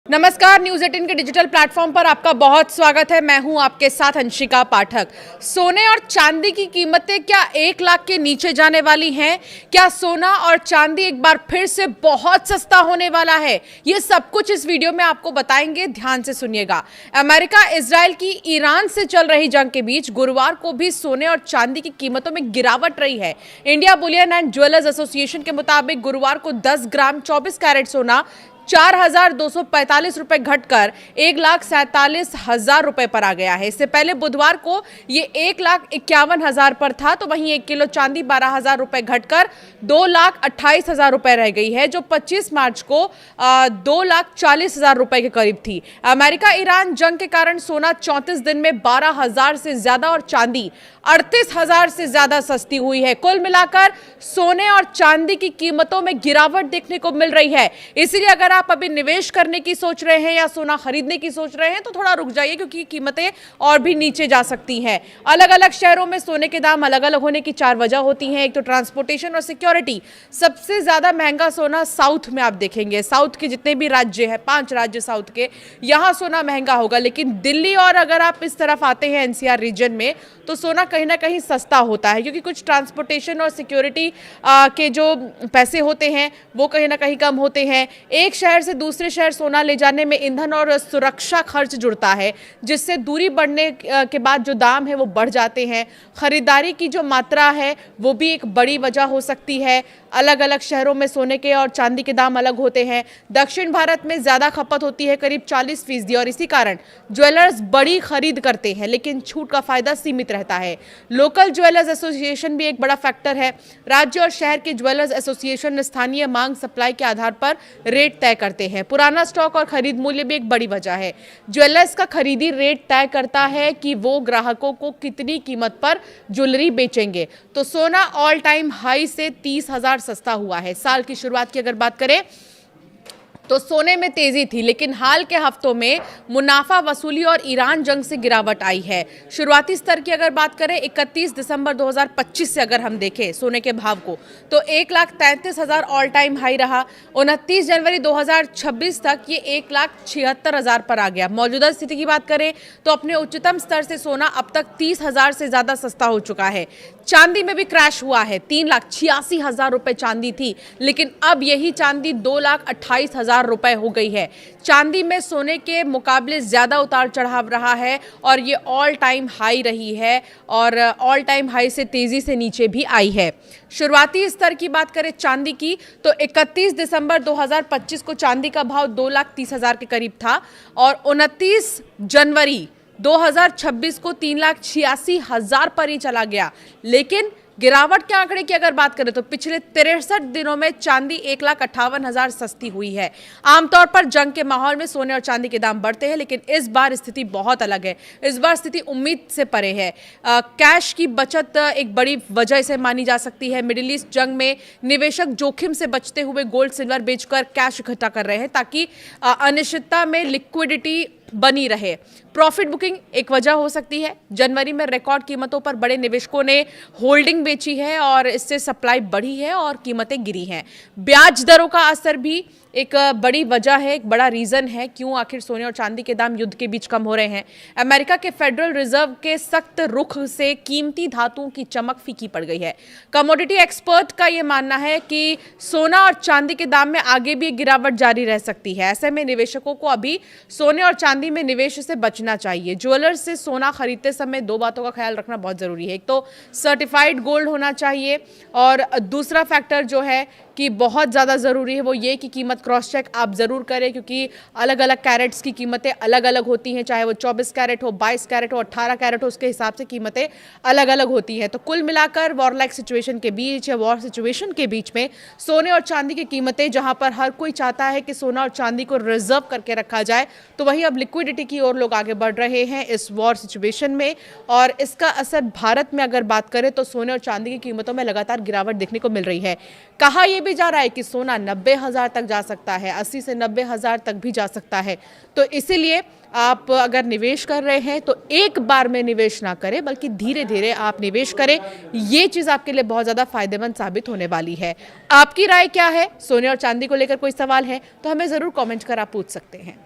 नमस्कार, न्यूज 18 के digital platform पर आपका बहुत स्वागत है। मैं हूं आपके साथ अंशिका पाठक। सोने और चांदी की कीमतें क्या 1 लाख के नीचे जाने वाली हैं? क्या सोना और चांदी एक बार फिर से बहुत सस्ता होने वाला है? ये सब कुछ इस वीडियो में आपको बताएंगे, ध्यान से सुनिएगा। अमेरिका इजराइल की ईरान से चल रही जंग के बीच गुरुवार को भी सोने और चांदी की कीमतों में गिरावट रही है। India Boolean and jewellers association के मुताबिक गुरुवार को 10 ग्राम 24 कैरेट सोना 4,245 रुपए घटकर 1,47,000 रुपए पर आ गया है। इससे पहले बुधवार को ये 1,51,000 पर था, तो वहीं 1 किलो चांदी 12,000 रुपए घटकर 2,28,000 रुपए रह गई है, जो 25 मार्च को 2,40,000 रुपए के करीब थी। अमेरिका ईरान जंग के कारण सोना 34 दिन में 12,000 से ज्यादा और चांदी 38,000 से ज्यादा सस्ती हुई है। कुल मिलाकर सोने और चांदी की कीमतों में गिरावट देखने को मिल रही है। इसलिए अगर आप अभी निवेश करने की सोच रहे हैं या सोना खरीदने की सोच रहे हैं तो थोड़ा रुक जाइए, क्योंकि कीमतें और भी नीचे जा सकती हैं। अलग अलग शहरों में सोने के दाम अलग अलग होने की 4 वजह होती हैं। एक तो ट्रांसपोर्टेशन और सिक्योरिटी। सबसे ज्यादा महंगा सोना साउथ में आप देखेंगे। साउथ के जितने भी राज्य हैं, 5 राज्य साउथ के, यहां सोना महंगा होगा। लेकिन दिल्ली और अगर आप इस तरफ आते हैं एनसीआर रीजन में, तो सोना कहीं ना कहीं सस्ता होता है, क्योंकि कुछ ट्रांसपोर्टेशन और सिक्योरिटी के जो पैसे होते हैं वो कहीं ना कहीं कम होते हैं। एक शहर से दूसरे शहर सोना ले जाने में ईंधन और सुरक्षा खर्च जुड़ता है, जिससे दूरी बढ़ने के बाद जो दाम है वो बढ़ जाते हैं। खरीदारी की जो मात्रा है वो भी एक बड़ी वजह हो सकती है। अलग अलग शहरों में सोने के और चांदी के दाम अलग होते हैं। दक्षिण भारत में ज्यादा खपत होती है, करीब 40%, और इसी कारण ज्वेलर्स बड़ी खरीद करते हैं, लेकिन छूट का फायदा सीमित रहता है। लोकल ज्वेलर्स एसोसिएशन भी एक बड़ा फैक्टर है। राज्य और शहर के ज्वेलर्स एसोसिएशन स्थानीय मांग सप्लाई के आधार पर रेट तय करते हैं। पुराना स्टॉक और खरीद मूल्य भी एक बड़ी वजह है। ज्वेलर्स का खरीदी रेट तय करता है कि वो ग्राहकों को कितनी कीमत पर ज्वेलरी बेचेंगे। तो सोना ऑल टाइम हाई से 30,000 सस्ता हुआ है। साल की शुरुआत की अगर बात करें तो सोने में तेजी थी, लेकिन हाल के हफ्तों में मुनाफा वसूली और ईरान जंग से गिरावट आई है। शुरुआती स्तर की अगर बात करें 31 दिसंबर 2025 से अगर हम देखें सोने के भाव को, तो 1,33,000 ऑल टाइम हाई रहा। 29 जनवरी 2026 तक ये 1,76,000 पर आ गया। मौजूदा स्थिति की बात करें तो अपने उच्चतम स्तर से सोना अब तक 30,000 से ज्यादा सस्ता हो चुका है। चांदी में भी क्रैश हुआ है। 3,86,000 रुपए चांदी थी, लेकिन अब यही चांदी 2,28,000 रुपए हो गई है। चांदी में सोने के मुकाबले ज्यादा उतार चढ़ाव रहा है और ये ऑल टाइम हाई रही है, और ऑल टाइम हाई से तेजी से नीचे भी आई है। शुरुआती स्तर की बात करें चांदी की तो 31 दिसंबर 2025 को चांदी का भाव 2,30,000 के करीब था, और 29 जनवरी 2026 को 3,86,000 पर ही चला गया। लेकिन गिरावट के आंकड़े की अगर बात करें तो पिछले 63 दिनों में चांदी 1,58,000 सस्ती हुई है। आमतौर पर जंग के माहौल में सोने और चांदी के दाम बढ़ते हैं, लेकिन इस बार स्थिति बहुत अलग है। इस बार स्थिति उम्मीद से परे है। कैश की बचत एक बड़ी वजह से मानी जा सकती है। मिडिल ईस्ट जंग में निवेशक जोखिम से बचते हुए गोल्ड सिल्वर बेचकर कैश इकट्ठा कर रहे हैं, ताकि अनिश्चितता में लिक्विडिटी बनी रहे। प्रॉफिट बुकिंग एक वजह हो सकती है। जनवरी में रिकॉर्ड कीमतों पर बड़े निवेशकों ने होल्डिंग बेची है और इससे सप्लाई बढ़ी है और कीमतें गिरी हैं। ब्याज दरों का असर भी एक बड़ी वजह है, एक बड़ा रीजन है क्यों आखिर सोने और चांदी के दाम युद्ध के बीच कम हो रहे हैं। अमेरिका के फेडरल रिजर्व के सख्त रुख से कीमती धातुओं की चमक फीकी पड़ गई है। कमोडिटी एक्सपर्ट का यह मानना है कि सोना और चांदी के दाम में आगे भी गिरावट जारी रह सकती है। ऐसे में निवेशकों को अभी सोने और चांदी में निवेश से बचना चाहिए। ज्वेलर्स से सोना खरीदते समय 2 बातों का ख्याल रखना बहुत जरूरी है। एक तो सर्टिफाइड गोल्ड होना चाहिए, और दूसरा फैक्टर जो है कि बहुत ज़्यादा ज़रूरी है वो ये कि कीमत क्रॉस चेक आप ज़रूर करें, क्योंकि अलग अलग कैरेट्स की कीमतें अलग अलग होती हैं। चाहे वो 24 कैरेट हो, 22 कैरेट हो, 18 कैरेट हो, उसके हिसाब से कीमतें अलग अलग होती हैं। तो कुल मिलाकर वॉर लाइक सिचुएशन के बीच या वॉर सिचुएशन के बीच में सोने और चांदी की कीमतें, जहां पर हर कोई चाहता है कि सोना और चांदी को रिजर्व करके रखा जाए, तो वहीं अब लिक्विडिटी की ओर लोग आगे बढ़ रहे हैं इस वॉर सिचुएशन में। और इसका असर भारत में अगर बात करें तो सोने और चांदी की कीमतों में लगातार गिरावट देखने को मिल रही है। कहा यह भी जा रहा है कि सोना 90,000 तक जा सकता है, 80 से 90,000 तक भी जा सकता है। तो इसीलिए आप अगर निवेश कर रहे हैं तो एक बार में निवेश ना करें, बल्कि धीरे धीरे आप निवेश करें। ये चीज़ आपके लिए बहुत ज़्यादा फायदेमंद साबित होने वाली है। आपकी राय क्या है? सोने और चांदी को लेकर कोई सवाल है तो हमें ज़रूर कमेंट कर आप पूछ सकते हैं।